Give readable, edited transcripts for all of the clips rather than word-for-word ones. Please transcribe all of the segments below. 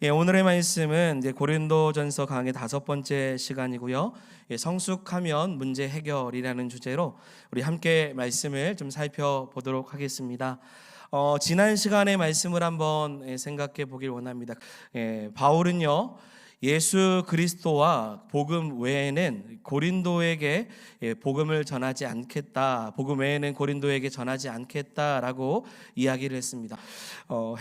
오늘의 말씀은 이제 고린도전서 강의 5번째 시간이고요. 성숙하면 문제 해결이라는 주제로 우리 함께 말씀을 좀 살펴보도록 하겠습니다. 지난 시간의 말씀을 한번 생각해 보길 원합니다. 바울은요, 예수 그리스도와 복음 외에는 고린도에게 복음을 전하지 않겠다, 복음 외에는 고린도에게 전하지 않겠다라고 이야기를 했습니다.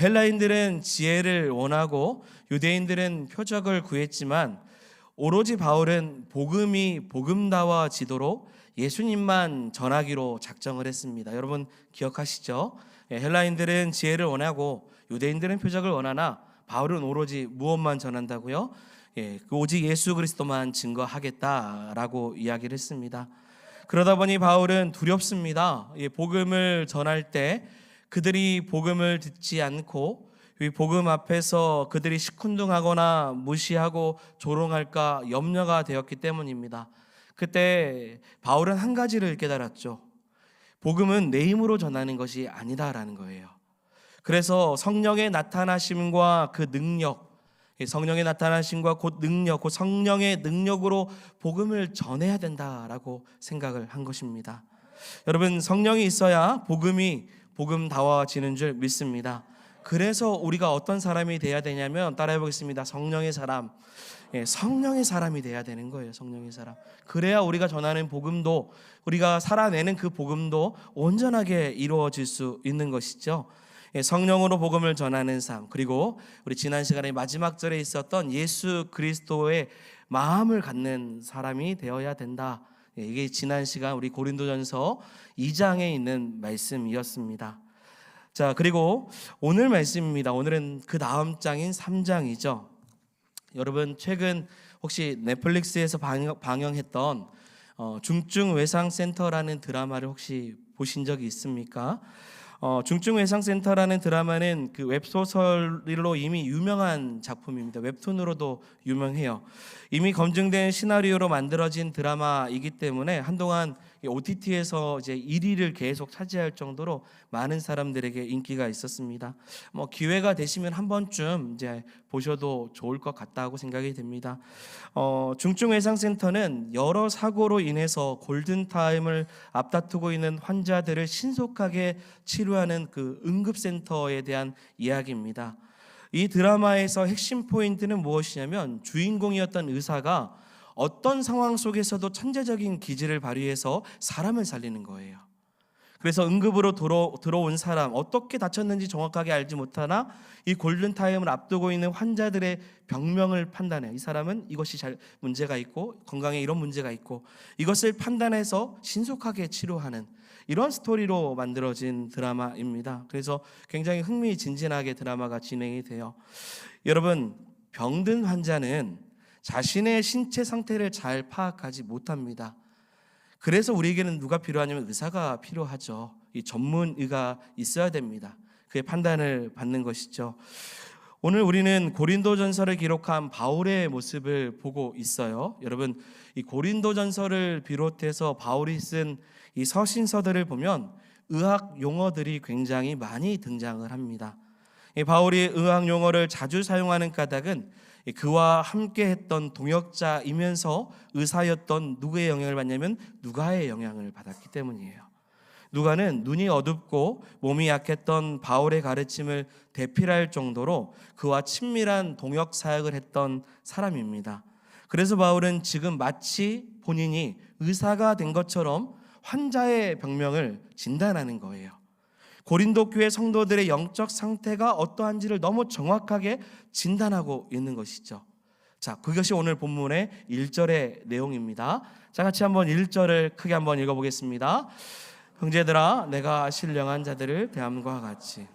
헬라인들은 지혜를 원하고 유대인들은 표적을 구했지만 오로지 바울은 복음이 복음다워지도록 예수님만 전하기로 작정을 했습니다. 여러분 기억하시죠? 헬라인들은 지혜를 원하고 유대인들은 표적을 원하나 바울은 오로지 무엇만 전한다고요? 오직 예수 그리스도만 증거하겠다라고 이야기를 했습니다. 그러다 보니 바울은 두렵습니다. 복음을 전할 때 그들이 복음을 듣지 않고 이 복음 앞에서 그들이 시큰둥하거나 무시하고 조롱할까 염려가 되었기 때문입니다. 그때 바울은 한 가지를 깨달았죠. 복음은 내 힘으로 전하는 것이 아니다라는 거예요. 그래서 성령의 나타나심과 그 능력, 성령의 나타나심과 곧 능력, 곧 성령의 능력으로 복음을 전해야 된다라고 생각을 한 것입니다. 여러분, 성령이 있어야 복음이 복음다워지는 줄 믿습니다. 그래서 우리가 어떤 사람이 돼야 되냐면, 따라해 보겠습니다. 성령의 사람. 성령의 사람이 돼야 되는 거예요. 성령의 사람. 그래야 우리가 전하는 복음도, 우리가 살아내는 그 복음도 온전하게 이루어질 수 있는 것이죠. 성령으로 복음을 전하는 삶, 그리고 우리 지난 시간에 마지막 절에 있었던 예수 그리스도의 마음을 갖는 사람이 되어야 된다. 이게 지난 시간 우리 고린도전서 2장에 있는 말씀이었습니다. 자, 그리고 오늘 말씀입니다. 오늘은 그 다음 장인 3장이죠. 여러분 최근 혹시 넷플릭스에서 방영했던 중증외상센터라는 드라마를 혹시 보신 적이 있습니까? 중증외상센터라는 드라마는 그 웹소설로 이미 유명한 작품입니다. 웹툰으로도 유명해요. 이미 검증된 시나리오로 만들어진 드라마이기 때문에 한동안 OTT에서 이제 1위를 계속 차지할 정도로 많은 사람들에게 인기가 있었습니다. 기회가 되시면 한 번쯤 이제 보셔도 좋을 것 같다고 생각이 됩니다. 중증외상센터는 여러 사고로 인해서 골든타임을 앞다투고 있는 환자들을 신속하게 치료하는 그 응급센터에 대한 이야기입니다. 이 드라마에서 핵심 포인트는 무엇이냐면 주인공이었던 의사가 어떤 상황 속에서도 천재적인 기질을 발휘해서 사람을 살리는 거예요. 그래서 응급으로 들어온 사람, 어떻게 다쳤는지 정확하게 알지 못하나 이 골든타임을 앞두고 있는 환자들의 병명을 판단해. 이 사람은 이것이 문제가 있고 건강에 이런 문제가 있고, 이것을 판단해서 신속하게 치료하는 이런 스토리로 만들어진 드라마입니다. 그래서 굉장히 흥미진진하게 드라마가 진행이 돼요. 여러분, 병든 환자는 자신의 신체 상태를 잘 파악하지 못합니다. 그래서 우리에게는 누가 필요하냐면 의사가 필요하죠. 이 전문의가 있어야 됩니다. 그의 판단을 받는 것이죠. 오늘 우리는 고린도전서를 기록한 바울의 모습을 보고 있어요. 여러분, 이 고린도전서를 비롯해서 바울이 쓴 이 서신서들을 보면 의학 용어들이 굉장히 많이 등장을 합니다. 이 바울이 의학 용어를 자주 사용하는 까닭은 그와 함께 했던 동역자이면서 의사였던 누구의 영향을 받냐면 누가의 영향을 받았기 때문이에요. 누가는 눈이 어둡고 몸이 약했던 바울의 가르침을 대필할 정도로 그와 친밀한 동역 사역을 했던 사람입니다. 그래서 바울은 지금 마치 본인이 의사가 된 것처럼 환자의 병명을 진단하는 거예요. 고린도 교회 성도들의 영적 상태가 어떠한지를 너무 정확하게 진단하고 있는 것이죠. 자, 그것이 오늘 본문의 1절의 내용입니다. 자, 같이 한번 1절을 크게 한번 읽어보겠습니다. 형제들아, 내가 신령한 자들을 대함과 같이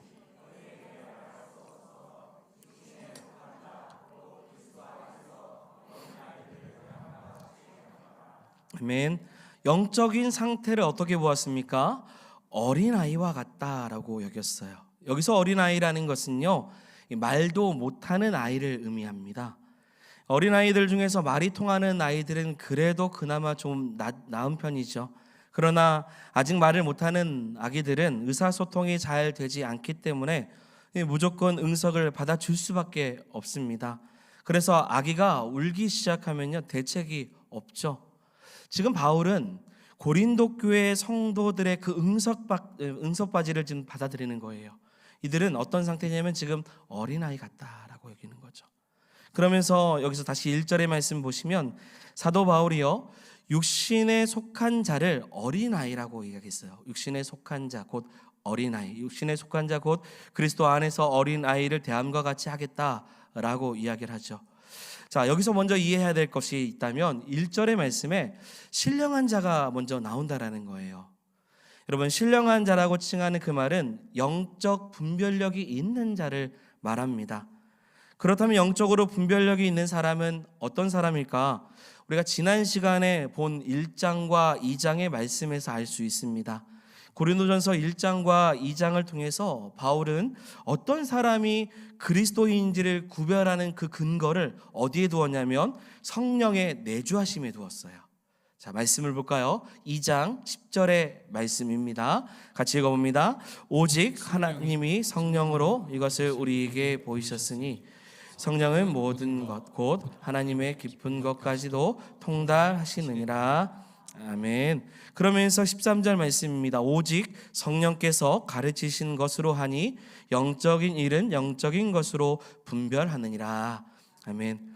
아멘. 영적인 상태를 어떻게 보았습니까? 어린아이와 같다라고 여겼어요. 여기서 어린아이라는 것은요, 말도 못하는 아이를 의미합니다. 어린아이들 중에서 말이 통하는 아이들은 그래도 그나마 좀 나은 편이죠. 그러나 아직 말을 못하는 아기들은 의사소통이 잘 되지 않기 때문에 무조건 응석을 받아줄 수밖에 없습니다. 그래서 아기가 울기 시작하면요, 대책이 없죠. 지금 바울은 고린도 교회 성도들의 그 응석바지를 지금 받아들이는 거예요. 이들은 어떤 상태냐면 지금 어린아이 같다라고 여기는 거죠. 그러면서 여기서 다시 1절의 말씀 보시면 사도 바울이요, 육신에 속한 자를 어린아이라고 이야기했어요. 육신에 속한 자 곧 어린아이, 육신에 속한 자 곧 그리스도 안에서 어린아이를 대함과 같이 하겠다라고 이야기를 하죠. 자, 여기서 먼저 이해해야 될 것이 있다면 1절의 말씀에 신령한 자가 먼저 나온다라는 거예요. 여러분, 신령한 자라고 칭하는 그 말은 영적 분별력이 있는 자를 말합니다. 그렇다면 영적으로 분별력이 있는 사람은 어떤 사람일까? 우리가 지난 시간에 본 1장과 2장의 말씀에서 알 수 있습니다. 고린도전서 1장과 2장을 통해서 바울은 어떤 사람이 그리스도인인지를 구별하는 그 근거를 어디에 두었냐면 성령의 내주하심에 두었어요. 자, 말씀을 볼까요? 2장 10절의 말씀입니다. 같이 읽어봅니다. 오직 하나님이 성령으로 이것을 우리에게 보이셨으니 성령은 모든 것 곧 하나님의 깊은 것까지도 통달하시느니라. 아멘. 그러면서 13절 말씀입니다. 오직 성령께서 가르치신 것으로 하니 영적인 일은 영적인 것으로 분별하느니라. 아멘.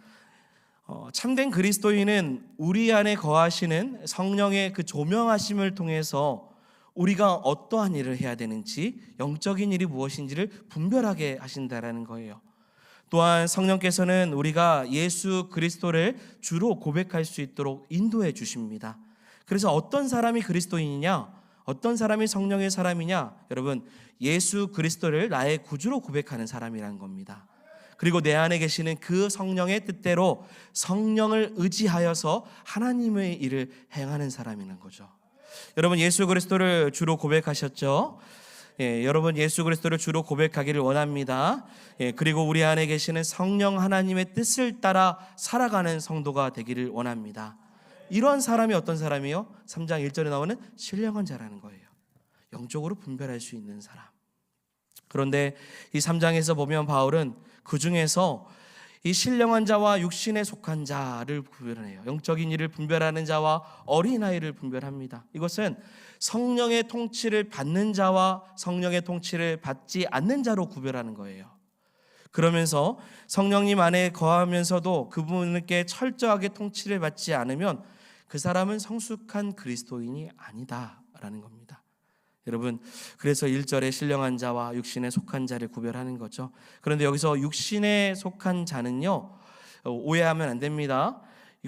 참된 그리스도인은 우리 안에 거하시는 성령의 그 조명하심을 통해서 우리가 어떠한 일을 해야 되는지, 영적인 일이 무엇인지를 분별하게 하신다라는 거예요. 또한 성령께서는 우리가 예수 그리스도를 주로 고백할 수 있도록 인도해 주십니다. 그래서 어떤 사람이 그리스도인이냐, 어떤 사람이 성령의 사람이냐, 여러분, 예수 그리스도를 나의 구주로 고백하는 사람이라는 겁니다. 그리고 내 안에 계시는 그 성령의 뜻대로 성령을 의지하여서 하나님의 일을 행하는 사람이라는 거죠. 여러분, 예수 그리스도를 주로 고백하셨죠? 여러분, 예수 그리스도를 주로 고백하기를 원합니다. 그리고 우리 안에 계시는 성령 하나님의 뜻을 따라 살아가는 성도가 되기를 원합니다. 이런 사람이 어떤 사람이요? 3장 1절에 나오는 신령한 자라는 거예요. 영적으로 분별할 수 있는 사람. 그런데 이 3장에서 보면 바울은 그 중에서 이 신령한 자와 육신에 속한 자를 구별해요. 영적인 일을 분별하는 자와 어린아이를 분별합니다. 이것은 성령의 통치를 받는 자와 성령의 통치를 받지 않는 자로 구별하는 거예요. 그러면서 성령님 안에 거하면서도 그분께 철저하게 통치를 받지 않으면 그 사람은 성숙한 그리스도인이 아니다라는 겁니다. 여러분, 그래서 1절에 신령한 자와 육신에 속한 자를 구별하는 거죠. 그런데 여기서 육신에 속한 자는요, 오해하면 안 됩니다.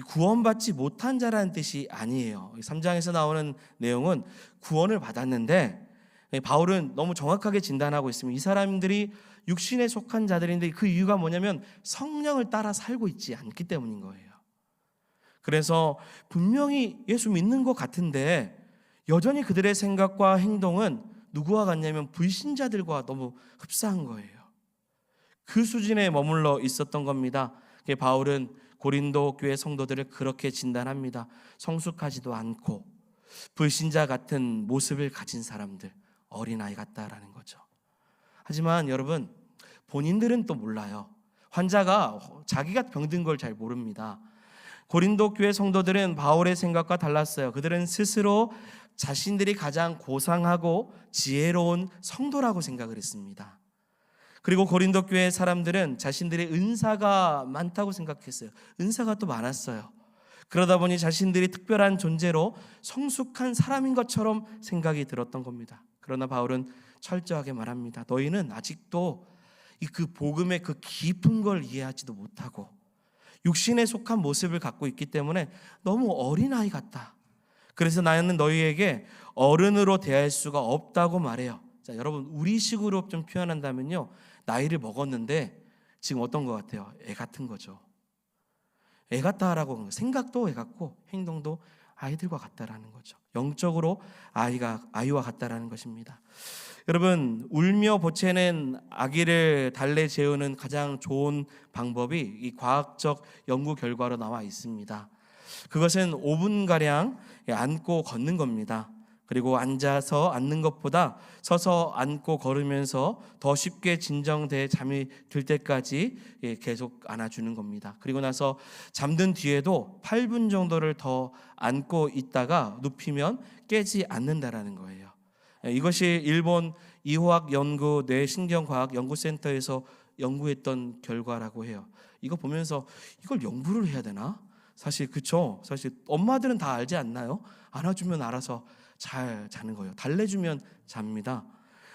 구원받지 못한 자라는 뜻이 아니에요. 3장에서 나오는 내용은 구원을 받았는데 바울은 너무 정확하게 진단하고 있습니다. 이 사람들이 육신에 속한 자들인데 그 이유가 뭐냐면 성령을 따라 살고 있지 않기 때문인 거예요. 그래서 분명히 예수 믿는 것 같은데 여전히 그들의 생각과 행동은 누구와 같냐면 불신자들과 너무 흡사한 거예요. 그 수준에 머물러 있었던 겁니다. 바울은 고린도 교회 성도들을 그렇게 진단합니다. 성숙하지도 않고 불신자 같은 모습을 가진 사람들, 어린아이 같다라는 거죠. 하지만 여러분, 본인들은 또 몰라요. 환자가 자기가 병든 걸 잘 모릅니다. 고린도 교회 성도들은 바울의 생각과 달랐어요. 그들은 스스로 자신들이 가장 고상하고 지혜로운 성도라고 생각을 했습니다. 그리고 고린도 교회 사람들은 자신들의 은사가 많다고 생각했어요. 은사가 또 많았어요. 그러다 보니 자신들이 특별한 존재로 성숙한 사람인 것처럼 생각이 들었던 겁니다. 그러나 바울은 철저하게 말합니다. 너희는 아직도 그 복음의 그 깊은 걸 이해하지도 못하고 육신에 속한 모습을 갖고 있기 때문에 너무 어린아이 같다. 그래서 나는 너희에게 어른으로 대할 수가 없다고 말해요. 자, 여러분, 우리식으로 좀 표현한다면요, 나이를 먹었는데 지금 어떤 것 같아요? 애 같은 거죠. 애 같다라고 하는 거, 생각도 애 같고 행동도 아이들과 같다라는 거죠. 영적으로 아이와 같다라는 것입니다. 여러분, 울며 보채는 아기를 달래 재우는 가장 좋은 방법이 이 과학적 연구 결과로 나와 있습니다. 그것은 5분가량 안고 걷는 겁니다. 그리고 앉아서 앉는 것보다 서서 앉고 걸으면서 더 쉽게 진정돼 잠이 들 때까지 계속 안아주는 겁니다. 그리고 나서 잠든 뒤에도 8분 정도를 더 안고 있다가 눕히면 깨지 않는다라는 거예요. 이것이 일본 이호학 연구 뇌신경과학 연구센터에서 연구했던 결과라고 해요. 이거 보면서 이걸 연구를 해야 되나? 사실 그쵸? 사실 엄마들은 다 알지 않나요? 안아주면 알아서 잘 자는 거예요. 달래주면 잡니다.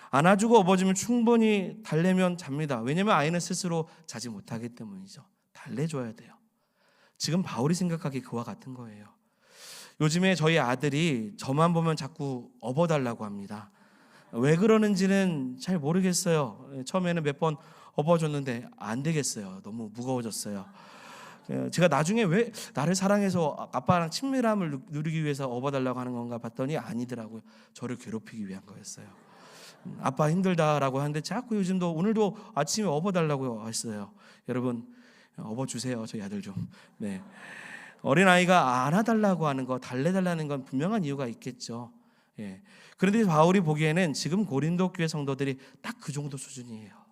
안아주고 업어주면 충분히 달래면 잡니다. 왜냐하면 아이는 스스로 자지 못하기 때문이죠. 달래줘야 돼요. 지금 바울이 생각하기 그와 같은 거예요. 요즘에 저희 아들이 저만 보면 자꾸 업어달라고 합니다. 왜 그러는지는 잘 모르겠어요. 처음에는 몇 번 업어줬는데 안 되겠어요. 너무 무거워졌어요. 제가 나중에 왜 나를 사랑해서 아빠랑 친밀함을 누리기 위해서 업어달라고 하는 건가 봤더니 아니더라고요. 저를 괴롭히기 위한 거였어요. 아빠 힘들다라고 하는데 자꾸 요즘도 오늘도 아침에 업어달라고 했어요. 여러분 업어주세요. 저희 아들 좀. 네. 어린아이가 안아달라고 하는 거, 달래달라는 건 분명한 이유가 있겠죠. 예. 그런데 바울이 보기에는 지금 고린도 교회 성도들이 딱 그 정도 수준이에요.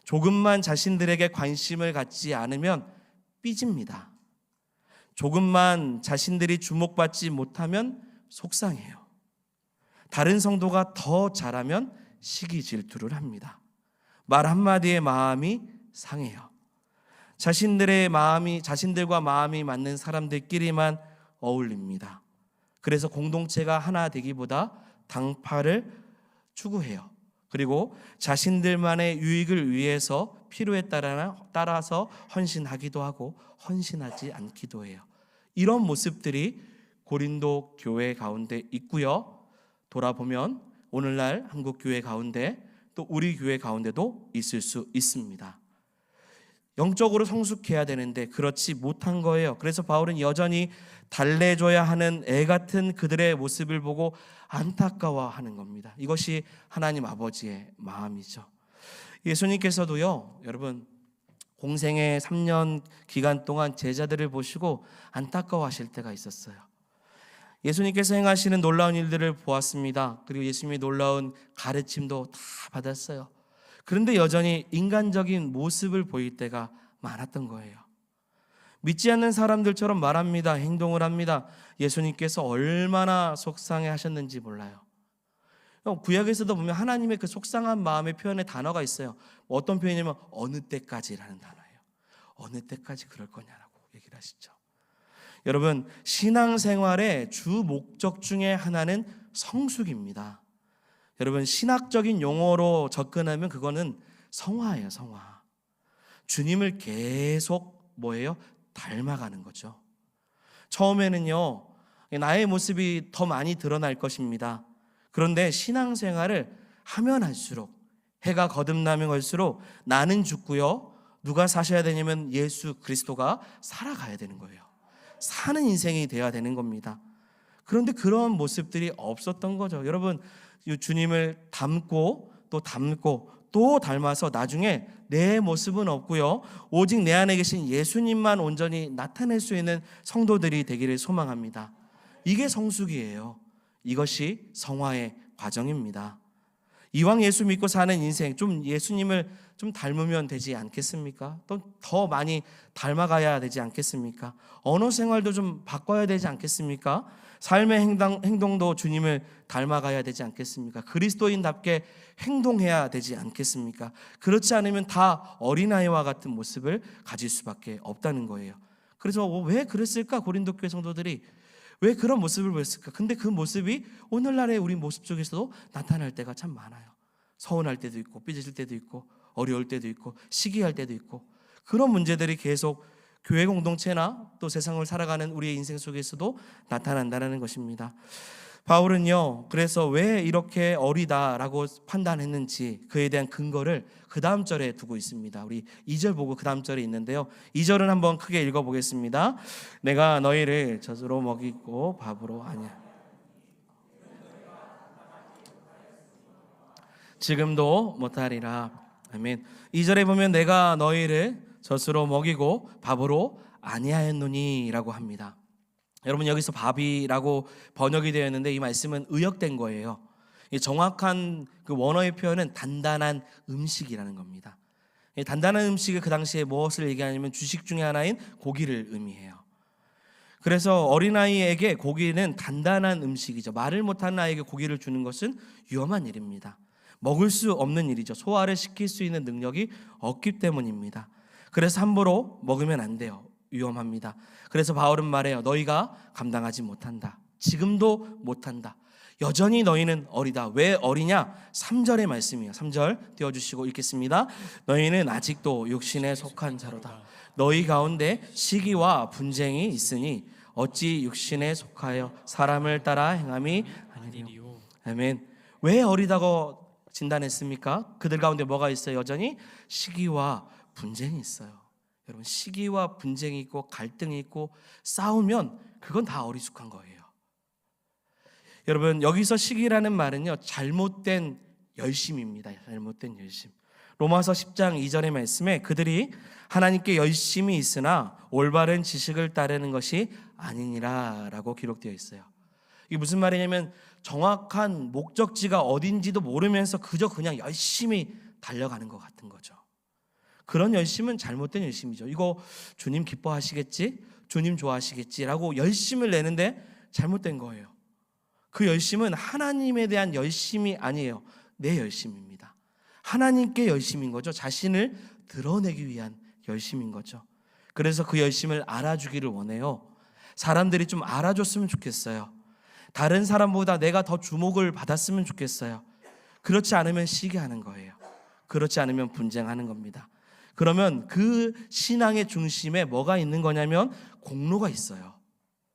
조금만 자신들에게 관심을 갖지 않으면 삐집니다. 조금만 자신들이 주목받지 못하면 속상해요. 다른 성도가 더 잘하면 시기 질투를 합니다. 말 한마디에 마음이 상해요. 자신들과 마음이 맞는 사람들끼리만 어울립니다. 그래서 공동체가 하나 되기보다 당파를 추구해요. 그리고 자신들만의 유익을 위해서 필요에 따라서 헌신하기도 하고 헌신하지 않기도 해요. 이런 모습들이 고린도 교회 가운데 있고요. 돌아보면 오늘날 한국 교회 가운데 또 우리 교회 가운데도 있을 수 있습니다. 영적으로 성숙해야 되는데 그렇지 못한 거예요. 그래서 바울은 여전히 달래줘야 하는 애 같은 그들의 모습을 보고 안타까워하는 겁니다. 이것이 하나님 아버지의 마음이죠. 예수님께서도요, 여러분 공생의 3년 기간 동안 제자들을 보시고 안타까워하실 때가 있었어요. 예수님께서 행하시는 놀라운 일들을 보았습니다. 그리고 예수님의 놀라운 가르침도 다 받았어요. 그런데 여전히 인간적인 모습을 보일 때가 많았던 거예요. 믿지 않는 사람들처럼 말합니다. 행동을 합니다. 예수님께서 얼마나 속상해 하셨는지 몰라요. 구약에서도 보면 하나님의 그 속상한 마음의 표현의 단어가 있어요. 어떤 표현이냐면 어느 때까지라는 단어예요. 어느 때까지 그럴 거냐라고 얘기를 하시죠. 여러분, 신앙생활의 주 목적 중에 하나는 성숙입니다. 여러분, 신학적인 용어로 접근하면 그거는 성화예요. 성화. 주님을 계속 뭐예요? 닮아가는 거죠. 처음에는요, 나의 모습이 더 많이 드러날 것입니다. 그런데 신앙생활을 하면 할수록, 해가 거듭나면 갈수록 나는 죽고요, 누가 사셔야 되냐면 예수 그리스도가 살아가야 되는 거예요. 사는 인생이 되어야 되는 겁니다. 그런데 그런 모습들이 없었던 거죠. 여러분, 주님을 닮고 또 닮아서 나중에 내 모습은 없고요, 오직 내 안에 계신 예수님만 온전히 나타낼 수 있는 성도들이 되기를 소망합니다. 이게 성숙이에요. 이것이 성화의 과정입니다. 이왕 예수 믿고 사는 인생, 좀 예수님을 좀 닮으면 되지 않겠습니까? 또 더 많이 닮아가야 되지 않겠습니까? 언어 생활도 좀 바꿔야 되지 않겠습니까? 삶의 행동도 주님을 닮아가야 되지 않겠습니까? 그리스도인답게 행동해야 되지 않겠습니까? 그렇지 않으면 다 어린아이와 같은 모습을 가질 수밖에 없다는 거예요. 그래서 왜 그랬을까? 고린도 교회 성도들이 왜 그런 모습을 보였을까? 근데 그 모습이 오늘날의 우리 모습 속에서도 나타날 때가 참 많아요. 서운할 때도 있고, 삐질 때도 있고, 어려울 때도 있고, 시기할 때도 있고, 그런 문제들이 계속 교회 공동체나 또 세상을 살아가는 우리의 인생 속에서도 나타난다는 것입니다. 바울은요, 그래서 왜 이렇게 어리다라고 판단했는지 그에 대한 근거를 그 다음 절에 두고 있습니다. 우리 2절 보고 그 다음 절에 있는데요, 2절은 한번 크게 읽어보겠습니다. 내가 너희를 젖으로 먹이고 밥으로 하냐, 지금도 못하리라. 아멘. 2절에 보면 내가 너희를 젖으로 먹이고 밥으로 아니하였노니 라고 합니다. 여러분 여기서 밥이라고 번역이 되어 있는데 이 말씀은 의역된 거예요. 이 정확한 그 원어의 표현은 단단한 음식이라는 겁니다. 이 단단한 음식을 그 당시에 무엇을 얘기하냐면 주식 중에 하나인 고기를 의미해요. 그래서 어린아이에게 고기는 단단한 음식이죠. 말을 못하는 아이에게 고기를 주는 것은 위험한 일입니다. 먹을 수 없는 일이죠. 소화를 시킬 수 있는 능력이 없기 때문입니다. 그래서 함부로 먹으면 안 돼요. 위험합니다. 그래서 바울은 말해요. 너희가 감당하지 못한다. 지금도 못한다. 여전히 너희는 어리다. 왜 어리냐? 3절의 말씀이에요. 3절 띄워주시고 읽겠습니다. 너희는 아직도 육신에 속한 자로다. 너희 가운데 시기와 분쟁이 있으니 어찌 육신에 속하여 사람을 따라 행함이 아니리요. 아멘. 왜 어리다고 진단했습니까? 그들 가운데 뭐가 있어요? 여전히 시기와 분쟁이 있어요. 여러분 시기와 분쟁이 있고 갈등이 있고 싸우면 그건 다 어리숙한 거예요. 여러분 여기서 시기라는 말은요 잘못된 열심입니다. 잘못된 열심. 로마서 10장 2절의 말씀에 그들이 하나님께 열심히 있으나 올바른 지식을 따르는 것이 아니니라 라고 기록되어 있어요. 이게 무슨 말이냐면 정확한 목적지가 어딘지도 모르면서 그냥 열심히 달려가는 것 같은 거죠. 그런 열심은 잘못된 열심이죠. 이거 주님 기뻐하시겠지? 주님 좋아하시겠지라고 열심을 내는데 잘못된 거예요. 그 열심은 하나님에 대한 열심이 아니에요. 내 열심입니다. 하나님께 열심인 거죠. 자신을 드러내기 위한 열심인 거죠. 그래서 그 열심을 알아주기를 원해요. 사람들이 좀 알아줬으면 좋겠어요. 다른 사람보다 내가 더 주목을 받았으면 좋겠어요. 그렇지 않으면 시기하는 거예요. 그렇지 않으면 분쟁하는 겁니다. 그러면 그 신앙의 중심에 뭐가 있는 거냐면 공로가 있어요.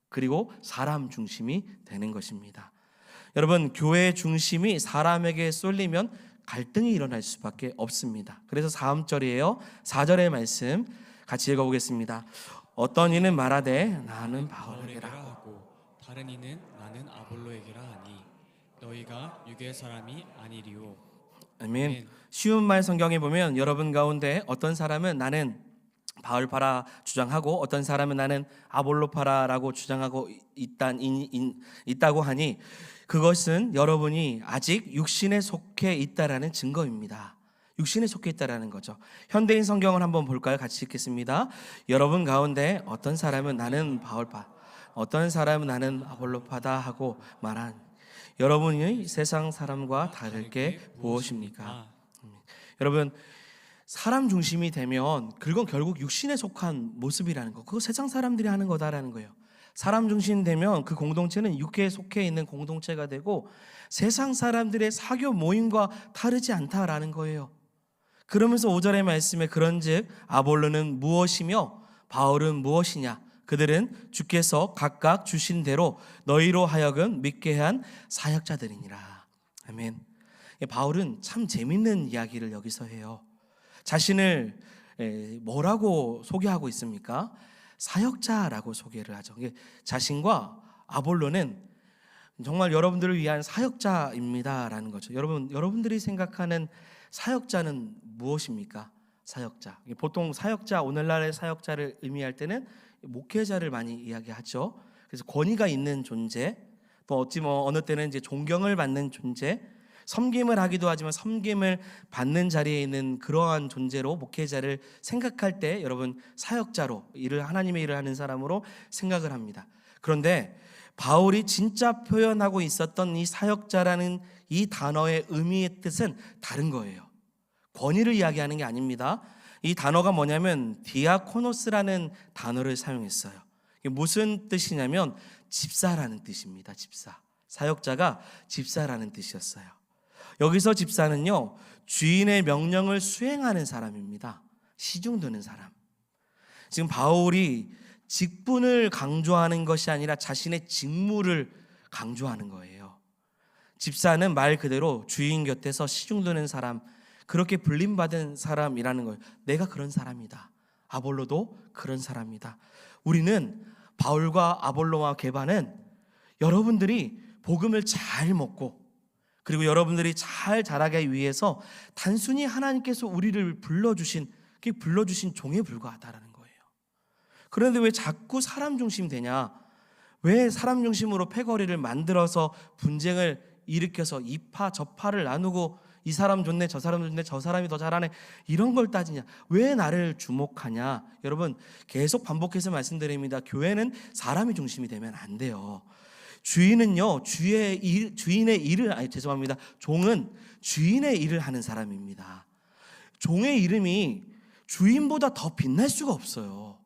그리고 사람 중심이 되는 것입니다. 여러분 교회의 중심이 사람에게 쏠리면 갈등이 일어날 수밖에 없습니다. 그래서 4절이에요. 4절의 말씀 같이 읽어보겠습니다. 어떤 이는 말하되 나는 바울에게라 하고 다른 이는 나는 아볼로에게라 하니 너희가 유대 사람이 아니리요. 아멘. 쉬운 말 성경에 보면 여러분 가운데 어떤 사람은 나는 바울파라 주장하고 어떤 사람은 나는 아볼로파라라고 주장하고 있다고 하니 그것은 여러분이 아직 육신에 속해 있다라는 증거입니다. 육신에 속해 있다라는 거죠. 현대인 성경을 한번 볼까요? 같이 읽겠습니다. 여러분 가운데 어떤 사람은 나는 바울파, 어떤 사람은 나는 아볼로파다 하고 말한 여러분이 세상 사람과 다를 게 무엇입니까? 여러분 사람 중심이 되면 그건 결국 육신에 속한 모습이라는 거. 그거 세상 사람들이 하는 거다라는 거예요. 사람 중심 되면 그 공동체는 육계에 속해 있는 공동체가 되고 세상 사람들의 사교 모임과 다르지 않다라는 거예요. 그러면서 5절의 말씀에 그런즉 아볼로는 무엇이며 바울은 무엇이냐? 그들은 주께서 각각 주신 대로 너희로 하여금 믿게 한 사역자들이니라. 아멘. 바울은 참 재밌는 이야기를 여기서 해요. 자신을 뭐라고 소개하고 있습니까? 사역자라고 소개를 하죠. 자신과 아볼로는 정말 여러분들을 위한 사역자입니다라는 거죠. 여러분들이 생각하는 사역자는 무엇입니까? 사역자. 보통 사역자, 오늘날의 사역자를 의미할 때는 목회자를 많이 이야기하죠. 그래서 권위가 있는 존재, 또 어느 때는 이제 존경을 받는 존재, 섬김을 하기도 하지만 섬김을 받는 자리에 있는 그러한 존재로 목회자를 생각할 때 여러분 사역자로 하나님의 일을 하는 사람으로 생각을 합니다. 그런데 바울이 진짜 표현하고 있었던 이 사역자라는 이 단어의 의미의 뜻은 다른 거예요. 권위를 이야기하는 게 아닙니다. 이 단어가 뭐냐면 디아코노스라는 단어를 사용했어요. 이게 무슨 뜻이냐면 집사라는 뜻입니다. 집사. 사역자가 집사라는 뜻이었어요. 여기서 집사는요 주인의 명령을 수행하는 사람입니다. 시중드는 사람. 지금 바울이 직분을 강조하는 것이 아니라 자신의 직무를 강조하는 거예요. 집사는 말 그대로 주인 곁에서 시중드는 사람, 그렇게 불림받은 사람이라는 거예요. 내가 그런 사람이다. 아볼로도 그런 사람이다. 우리는 바울과 아볼로와 게바는 여러분들이 복음을 잘 먹고 그리고 여러분들이 잘 자라기 위해서 단순히 하나님께서 우리를 불러주신 종에 불과하다라는 거예요. 그런데 왜 자꾸 사람 중심 되냐? 왜 사람 중심으로 패거리를 만들어서 분쟁을 일으켜서 이파 저파를 나누고 이 사람 좋네 저 사람 좋네 저 사람이 더 잘하네 이런 걸 따지냐? 왜 나를 주목하냐? 여러분 계속 반복해서 말씀드립니다. 교회는 사람이 중심이 되면 안 돼요. 주인은요 주인의 일을 죄송합니다. 종은 주인의 일을 하는 사람입니다. 종의 이름이 주인보다 더 빛날 수가 없어요.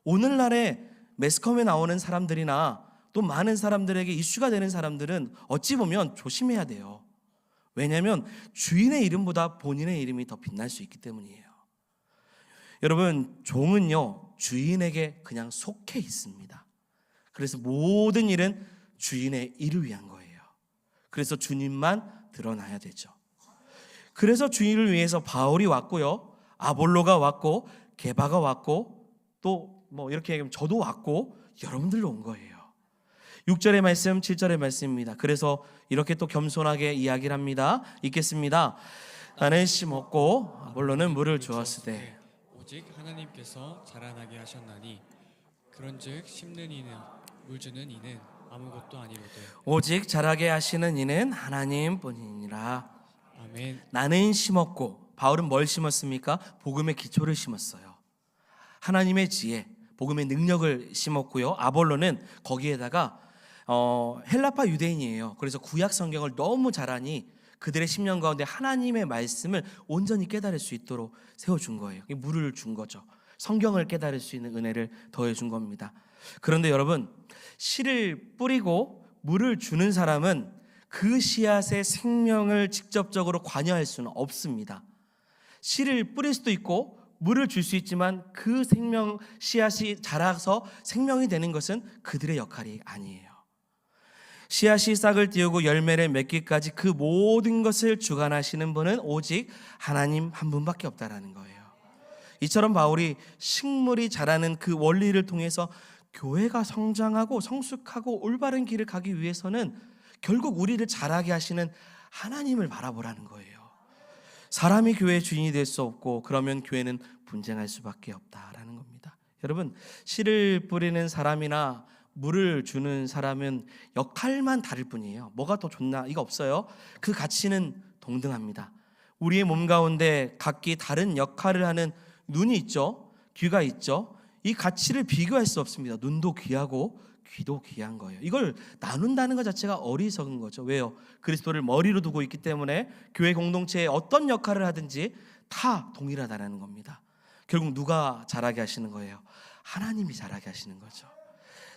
오늘날의 매스컴에 나오는 사람들이나 또 많은 사람들에게 이슈가 되는 사람들은 어찌 보면 조심해야 돼요. 왜냐하면 주인의 이름보다 본인의 이름이 더 빛날 수 있기 때문이에요. 여러분 종은요 주인에게 그냥 속해 있습니다. 그래서 모든 일은 주인의 일을 위한 거예요. 그래서 주님만 드러나야 되죠. 그래서 주인을 위해서 바울이 왔고요, 아볼로가 왔고, 게바가 왔고, 또 뭐 이렇게 얘기하면 저도 왔고, 여러분들도 온 거예요. 6절의 말씀, 7절의 말씀입니다. 그래서 이렇게 또 겸손하게 이야기를 합니다. 읽겠습니다. 나는 심었고 아볼로는 물을 주었으되 오직 하나님께서 자라나게 하셨나니 그런즉 심는 이는 물 주는 이는 아무것도 아니로되 오직 자라게 하시는 이는 하나님뿐이니라. 아멘. 나는 심었고, 바울은 뭘 심었습니까? 복음의 기초를 심었어요. 하나님의 지혜, 복음의 능력을 심었고요. 아볼로는 거기에다가 헬라파 유대인이에요. 그래서 구약 성경을 너무 잘 아니 그들의 심령 가운데 하나님의 말씀을 온전히 깨달을 수 있도록 세워준 거예요. 물을 준 거죠. 성경을 깨달을 수 있는 은혜를 더해준 겁니다. 그런데 여러분, 씨를 뿌리고 물을 주는 사람은 그 씨앗의 생명을 직접적으로 관여할 수는 없습니다. 씨를 뿌릴 수도 있고 물을 줄 수 있지만 그 생명 씨앗이 자라서 생명이 되는 것은 그들의 역할이 아니에요. 씨앗이 싹을 띄우고 열매를 맺기까지 그 모든 것을 주관하시는 분은 오직 하나님 한 분밖에 없다라는 거예요. 이처럼 바울이 식물이 자라는 그 원리를 통해서 교회가 성장하고 성숙하고 올바른 길을 가기 위해서는 결국 우리를 자라게 하시는 하나님을 바라보라는 거예요. 사람이 교회의 주인이 될 수 없고 그러면 교회는 분쟁할 수밖에 없다라는 겁니다. 여러분, 씨를 뿌리는 사람이나 물을 주는 사람은 역할만 다를 뿐이에요. 뭐가 더 좋나 이거 없어요. 그 가치는 동등합니다. 우리의 몸 가운데 각기 다른 역할을 하는 눈이 있죠, 귀가 있죠. 이 가치를 비교할 수 없습니다. 눈도 귀하고 귀도 귀한 거예요. 이걸 나눈다는 것 자체가 어리석은 거죠. 왜요? 그리스도를 머리로 두고 있기 때문에 교회 공동체에 어떤 역할을 하든지 다 동일하다는 겁니다. 결국 누가 자라게 하시는 거예요? 하나님이 자라게 하시는 거죠.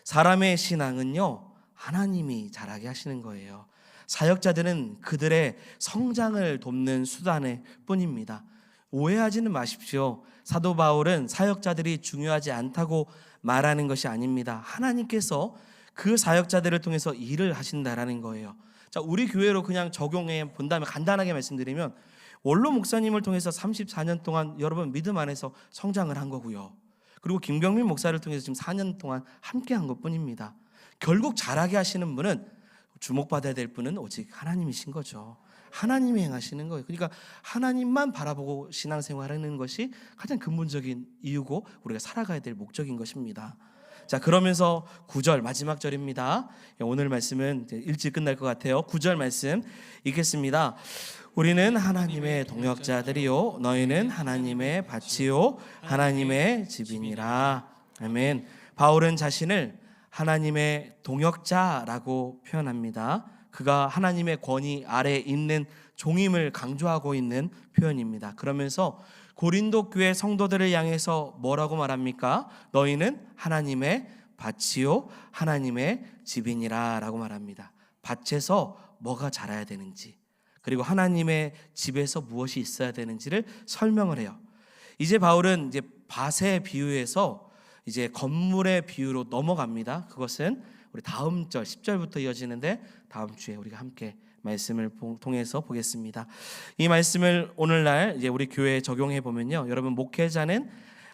사람의 신앙은요, 하나님이 자라게 하시는 거예요. 사역자들은 그들의 성장을 돕는 수단일 뿐입니다. 오해하지는 마십시오. 사도 바울은 사역자들이 중요하지 않다고 말하는 것이 아닙니다. 하나님께서 그 사역자들을 통해서 일을 하신다라는 거예요. 자, 우리 교회로 그냥 적용해 본다면 간단하게 말씀드리면 원로 목사님을 통해서 34년 동안 여러분 믿음 안에서 성장을 한 거고요. 그리고 김경민 목사를 통해서 지금 4년 동안 함께 한 것뿐입니다. 결국 자라게 하시는 분은, 주목받아야 될 분은 오직 하나님이신 거죠. 하나님이 행하시는 거예요. 그러니까 하나님만 바라보고 신앙생활하는 것이 가장 근본적인 이유고 우리가 살아가야 될 목적인 것입니다. 자, 그러면서 9절 마지막 절입니다. 오늘 말씀은 일찍 끝날 것 같아요. 9절 말씀 읽겠습니다. 우리는 하나님의 동역자들이요 너희는 하나님의 밭이요 하나님의 집이니라. 아멘. 바울은 자신을 하나님의 동역자라고 표현합니다. 그가 하나님의 권위 아래 있는 종임을 강조하고 있는 표현입니다. 그러면서 고린도 교회 성도들을 향해서 뭐라고 말합니까? 너희는 하나님의 밭이요 하나님의 집이니라 라고 말합니다. 밭에서 뭐가 자라야 되는지, 그리고 하나님의 집에서 무엇이 있어야 되는지를 설명을 해요. 이제 바울은 이제 밭의 비유에서 이제 건물의 비유로 넘어갑니다. 그것은 우리 다음 절 10절부터 이어지는데 다음 주에 우리가 함께 말씀을 통해서 보겠습니다. 이 말씀을 오늘날 이제 우리 교회에 적용해 보면요, 여러분 목회자는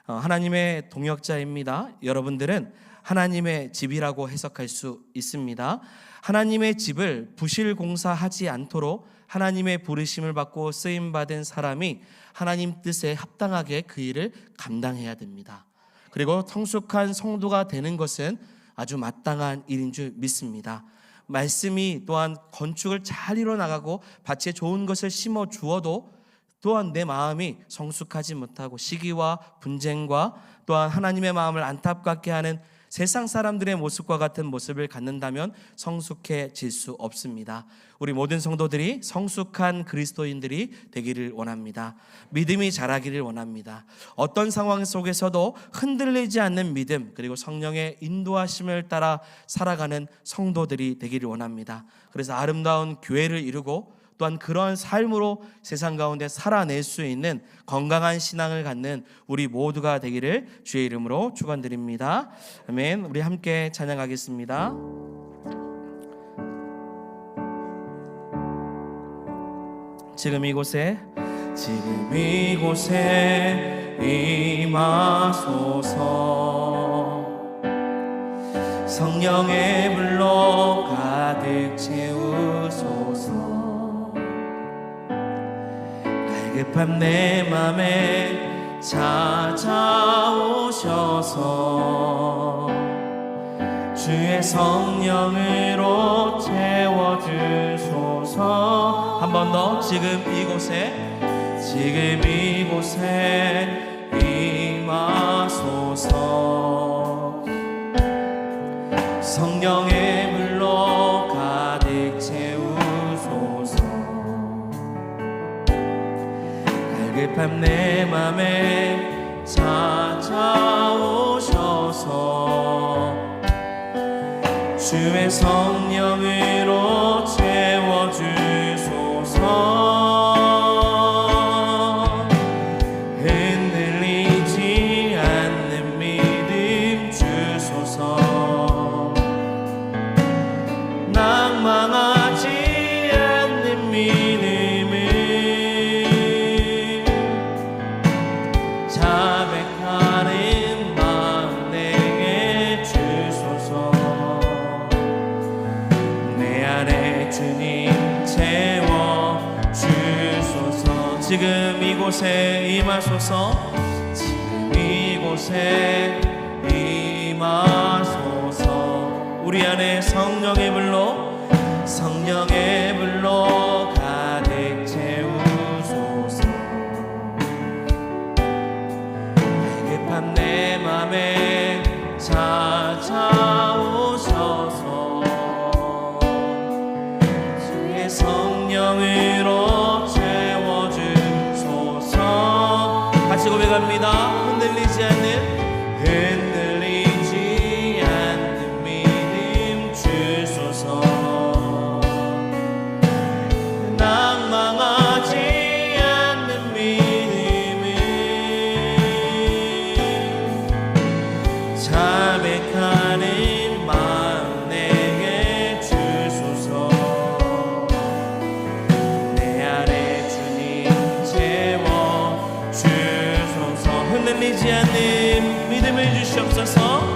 하나님의 동역자입니다. 여러분들은 하나님의 집이라고 해석할 수 있습니다. 하나님의 집을 부실공사하지 않도록 하나님의 부르심을 받고 쓰임 받은 사람이 하나님 뜻에 합당하게 그 일을 감당해야 됩니다. 그리고 성숙한 성도가 되는 것은 아주 마땅한 일인 줄 믿습니다. 말씀이 또한 건축을 잘 이뤄나가고 밭에 좋은 것을 심어 주어도 또한 내 마음이 성숙하지 못하고 시기와 분쟁과 또한 하나님의 마음을 안타깝게 하는 세상 사람들의 모습과 같은 모습을 갖는다면 성숙해질 수 없습니다. 우리 모든 성도들이 성숙한 그리스도인들이 되기를 원합니다. 믿음이 자라기를 원합니다. 어떤 상황 속에서도 흔들리지 않는 믿음, 그리고 성령의 인도하심을 따라 살아가는 성도들이 되기를 원합니다. 그래서 아름다운 교회를 이루고 또한 그러한 삶으로 세상 가운데 살아낼 수 있는 건강한 신앙을 갖는 우리 모두가 되기를 주의 이름으로 축원드립니다. 아멘. 우리 함께 찬양하겠습니다. 지금 이곳에 임하소서. 성령의 불로 가득 채우소서. 갈급한 내 맘에 찾아오셔서 주의 성령으로 채워주소서. 한 번 더. 지금 이곳에 임하소서. 성령의 불로 가득 채우소서. 갈급한 내 맘에 찾아오셔서 주의 성령으로 채워주소서. 흔들리지 않는 믿음 주소서. 낭망하지 않는 믿음을 자백하는 마음 내게 주소서. 내 안에 주님 채워주소서. 지금 이곳에 임하소서. 지금 이곳에 임하소서. 우리 안에 성령의 불로 가득 채우소서. 갈급한 내 맘에 찾아오셔서 주의 성령으로 채워주소서. 같이 고백합니다. 흔들리지 않는 믿음 주소서. 낭망하지 않는 믿음을 자백하는 마음 내게 주소서. 내 안에 주님 채워주소서. 흔들리지 않는 믿음을 주시옵소서.